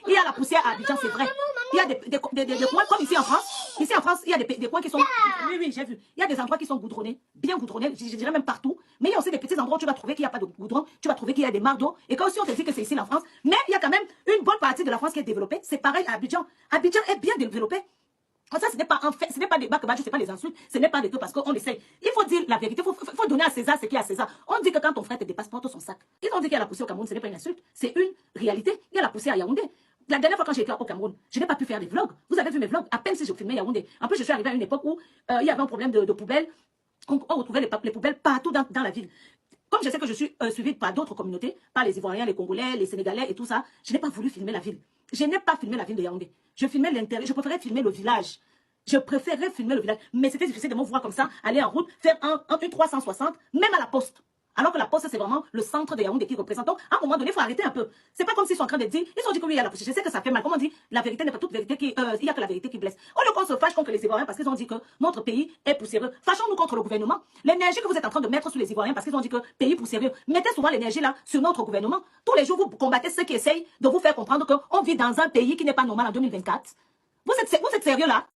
Il y a la poussière à Abidjan, c'est vrai. Il y a des coins comme ici en France. Ici en France, il y a des coins qui sont... Oui, oui, j'ai vu. Il y a des endroits qui sont goudronnés, bien goudronnés, je dirais même partout. Mais il y a aussi des petits endroits où tu vas trouver qu'il n'y a pas de goudron, tu vas trouver qu'il y a des mares d'eau. Et quand aussi on te dit que c'est ici la France, mais il y a quand même une bonne partie de la France qui est développée. C'est pareil à Abidjan. Abidjan est bien développé. Ça, ce n'est pas un fait, ce n'est pas des bacs, ce n'est pas des insultes, ce n'est pas des trucs parce qu'on essaye. Il faut dire la vérité, il faut donner à César ce qu'il y a à César. On dit que quand ton frère te dépasse, porte son sac. Ils ont dit qu'il y a la poussière au Cameroun, ce n'est pas une insulte, c'est une réalité. Il y a la poussière à Yaoundé. La dernière fois quand j'étais au Cameroun, je n'ai pas pu faire des vlogs. Vous avez vu mes vlogs, à peine si je filmais Yaoundé. En plus, je suis arrivée à une époque où il y avait un problème de poubelles. On retrouvait les poubelles partout dans la ville. Comme je sais que je suis suivie par d'autres communautés, par les Ivoiriens, les Congolais, les Sénégalais et tout ça, je n'ai pas voulu filmer la ville. Je n'ai pas filmé la ville de Yaoundé. Je filmais l'intérieur, je préférais filmer le village. Je préférais filmer le village. Mais c'était difficile de me voir comme ça, aller en route, faire une 360, même à la poste. Alors que la poste, c'est vraiment le centre de Yaoundé qui représente. Donc, à un moment donné, il faut arrêter un peu. C'est pas comme s'ils sont en train de dire, ils ont dit que oui, il y a la poussière. Je sais que ça fait mal. Comme on dit, la vérité n'est pas toute vérité qui, il n'y a que la vérité qui blesse. Au lieu qu'on se fâche contre les Ivoiriens parce qu'ils ont dit que notre pays est poussiéreux. Fâchons-nous contre le gouvernement. L'énergie que vous êtes en train de mettre sur les Ivoiriens parce qu'ils ont dit que pays poussiéreux. Mettez souvent l'énergie là sur notre gouvernement. Tous les jours, vous combattez ceux qui essayent de vous faire comprendre qu'on vit dans un pays qui n'est pas normal en 2024. Vous êtes sérieux là?